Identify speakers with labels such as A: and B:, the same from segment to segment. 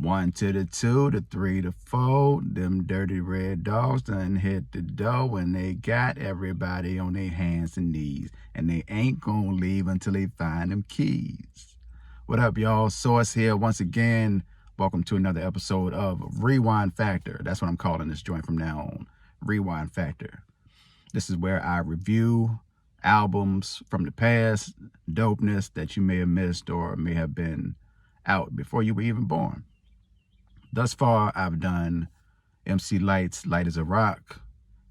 A: 1 to the 2, the 3 to 4. Them dirty red dogs done hit the door and they got everybody on their hands and knees. And they ain't gonna leave until they find them keys. What up, y'all? Source here once again. Welcome to another episode of Rewind Factor. That's what I'm calling this joint from now on. Rewind Factor. This is where I review albums from the past, dopeness that you may have missed or may have been out before you were even born. Thus far, I've done MC Lyte's Light as a Rock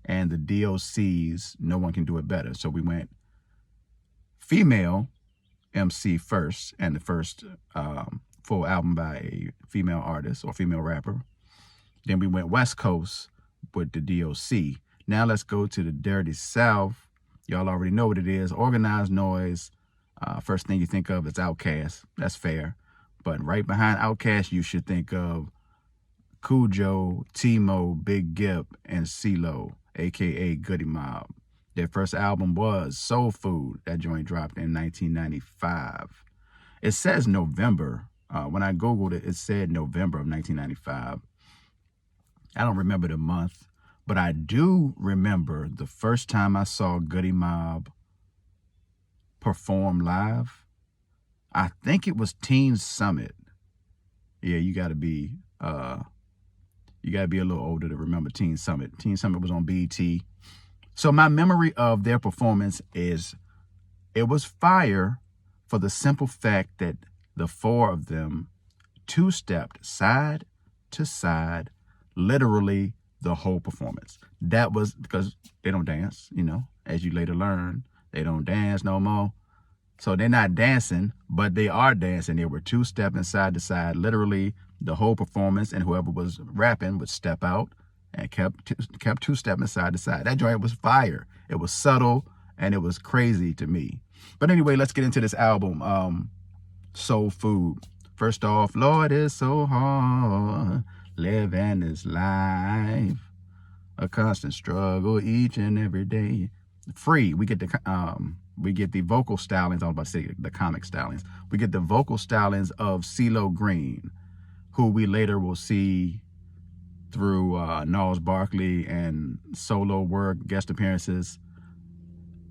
A: and the DOC's No One Can Do It Better. So we went female MC first, and the first full album by a female artist or female rapper. Then we went West Coast with the DOC. Now let's go to the Dirty South. Y'all already know what it is. Organized Noise. First thing you think of is Outkast. That's fair. But right behind Outkast, you should think of Cujo, T-Mo, Big Gip, and CeeLo, a.k.a. Goodie Mob. Their first album was Soul Food. That joint dropped in 1995. It says November. When I Googled it, it said November of 1995. I don't remember the month, but I do remember the first time I saw Goodie Mob perform live. I think it was Teen Summit. Yeah, you got to be a little older to remember Teen Summit. Teen Summit was on BET. So my memory of their performance is it was fire for the simple fact that the four of them two-stepped side to side, literally the whole performance. That was because they don't dance, as you later learn. They don't dance no more. So they're not dancing, but they are dancing. They were two-stepping side to side, literally the whole performance, and whoever was rapping would step out and kept two-stepping side to side. That joint was fire. It was subtle, and it was crazy to me. But anyway, let's get into this album, Soul Food. First off, Lord, it's so hard living this life, a constant struggle each and every day. Free, we get the vocal stylings. I was about to say the comic stylings. We get the vocal stylings of CeeLo Green, who we later will see through Gnarls Barkley and solo work, guest appearances.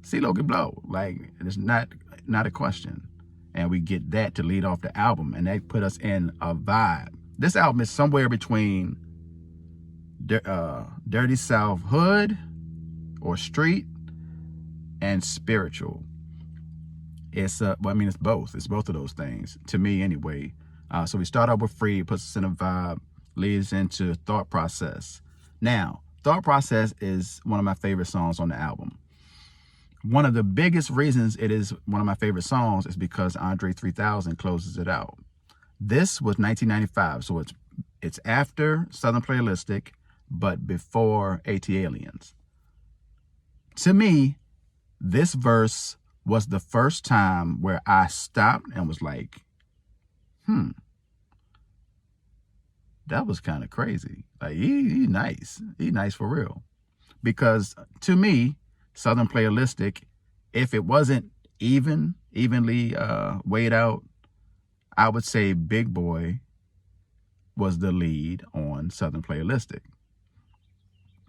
A: CeeLo can blow, like it's not a question. And we get that to lead off the album, and that put us in a vibe. This album is somewhere between Dirty South hood or street and spiritual. It's it's both. It's both of those things to me, anyway. So we start off with Free, puts us in a vibe, leads into Thought Process. Now, Thought Process is one of my favorite songs on the album. One of the biggest reasons it is one of my favorite songs is because Andre 3000 closes it out. This was 1995, so it's after Southern Playalistic, but before AT Aliens. To me, this verse was the first time where I stopped and was like, that was kind of crazy. Like, he nice. He nice for real. Because to me, Southern Playalistic, if it wasn't evenly weighed out, I would say Big Boy was the lead on Southern Playalistic.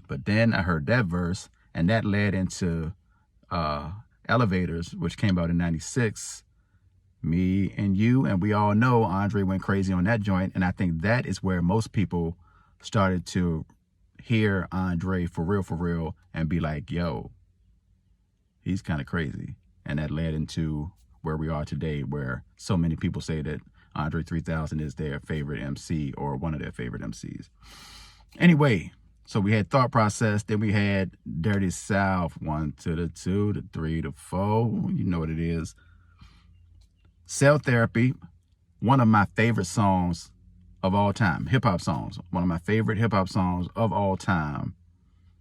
A: But then I heard that verse, and that led into Elevators, which came out in 96. Me and You, and we all know Andre went crazy on that joint, and I think that is where most people started to hear Andre for real, and be like, yo, he's kind of crazy. And that led into where we are today, where so many people say that Andre 3000 is their favorite MC or one of their favorite MCs. Anyway, so we had Thought Process, then we had Dirty South, 1 to the 2, the 3 to 4. You know what it is. Cell Therapy, one of my favorite songs of all time. Hip-hop songs. One of my favorite hip-hop songs of all time.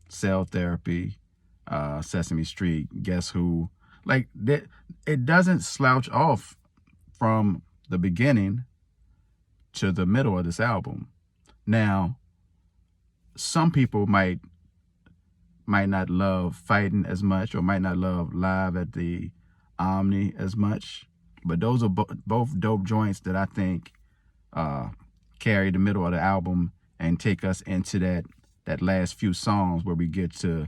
A: Cell Therapy, Sesame Street, Guess Who. Like, it doesn't slouch off from the beginning to the middle of this album. Now, some people might not love Fighting as much, or might not love Live at the Omni as much. But those are both dope joints that I think carry the middle of the album and take us into that last few songs where we get to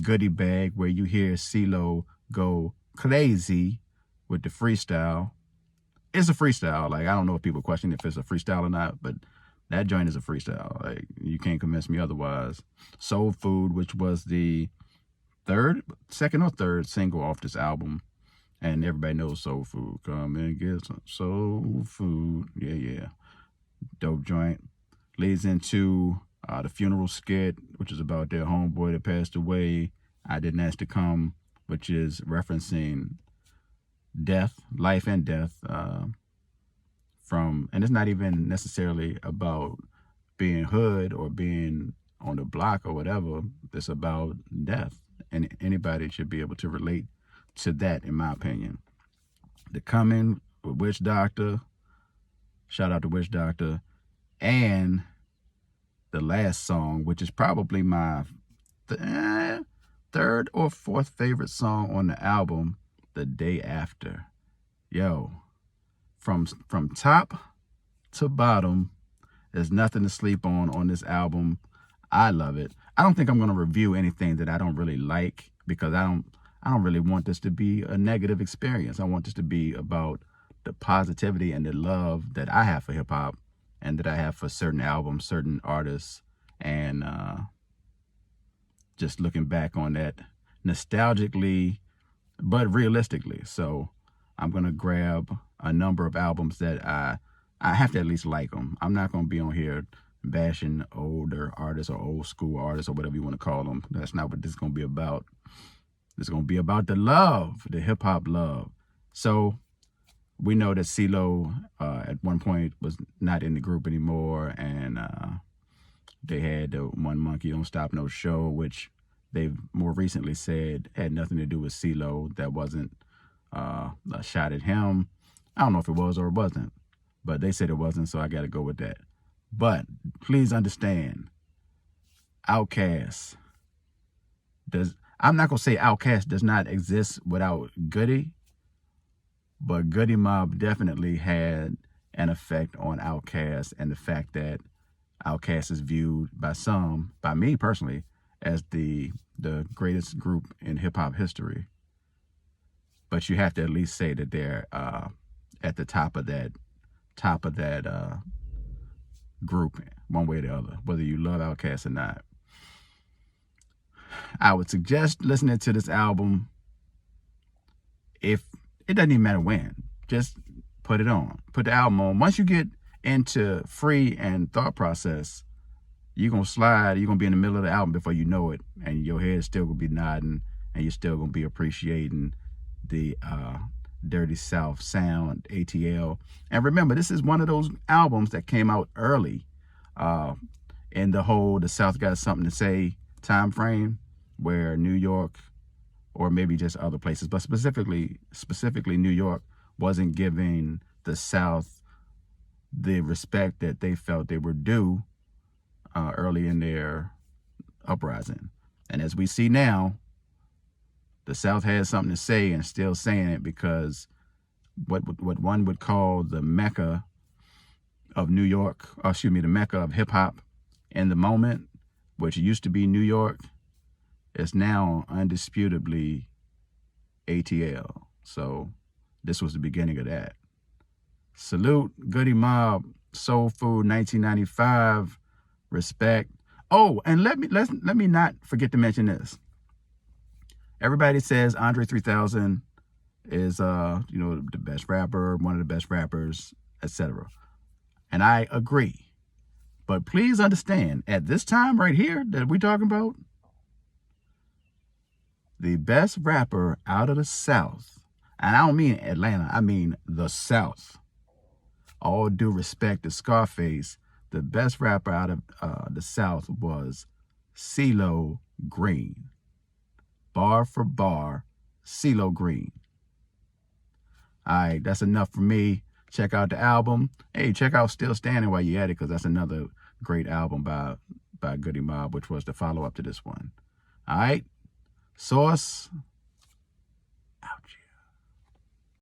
A: Goodie Bag, where you hear CeeLo go crazy with the freestyle. It's a freestyle. Like, I don't know if people question if it's a freestyle or not, but that joint is a freestyle. Like, you can't convince me otherwise. Soul Food, which was the second or third single off this album. And everybody knows Soul Food. Come and get some soul food. Yeah. Dope joint. Leads into the funeral skit, which is about their homeboy that passed away. I Didn't Ask to Come, which is referencing death, life and death. And it's not even necessarily about being hood or being on the block or whatever. It's about death. And anybody should be able to relate to that, in my opinion. The Coming with Witch Doctor. Shout out to Witch Doctor. And the last song, which is probably my third or fourth favorite song on the album, The Day After. Yo, from top to bottom, there's nothing to sleep on this album. I love it. I don't think I'm going to review anything that I don't really like, because I don't really want this to be a negative experience. I want this to be about the positivity and the love that I have for hip hop and that I have for certain albums, certain artists, and just looking back on that nostalgically, but realistically. So I'm going to grab a number of albums that I have to at least like them. I'm not going to be on here bashing older artists or old school artists or whatever you want to call them. That's not what this is going to be about. It's going to be about the love, the hip hop love. So we know that CeeLo at one point was not in the group anymore, and they had the One Monkey Don't Stop No Show, which they've more recently said had nothing to do with CeeLo. That wasn't a shot at him. I don't know if it was or it wasn't, but they said it wasn't, so I got to go with that. But please understand, Outkast I'm not going to say Outkast does not exist without Goodie, but Goodie Mob definitely had an effect on Outkast, and the fact that Outkast is viewed by some, by me personally, as the greatest group in hip-hop history. But you have to at least say that they're at the top of that group, one way or the other, whether you love Outkast or not. I would suggest listening to this album. If it doesn't even matter when, just put it on. Put the album on. Once you get into Free and Thought Process, you're going to slide. You're going to be in the middle of the album before you know it, and your head is still going to be nodding, and you're still going to be appreciating the Dirty South sound, ATL. And remember, this is one of those albums that came out early in the whole The South Got Something to Say time frame, where New York, or maybe just other places, but specifically New York, wasn't giving the South the respect that they felt they were due early in their uprising. And as we see now, the South has something to say, and still saying it, because what one would call the Mecca of New York, the Mecca of hip hop in the moment, which used to be New York, is now undisputably ATL. So this was the beginning of that. Salute, Goodie Mob, Soul Food, 1995, respect. Oh, and let me not forget to mention this. Everybody says Andre 3000 is the best rapper, one of the best rappers, etc. And I agree. But please understand, at this time right here that we're talking about, the best rapper out of the South, and I don't mean Atlanta, I mean the South. All due respect to Scarface, the best rapper out of the South was CeeLo Green. Bar for bar, CeeLo Green. All right, that's enough for me. Check out the album. Hey, check out Still Standing while you're at it, because that's another great album by Goodie Mob, which was the follow-up to this one. All right, Source. Ouch.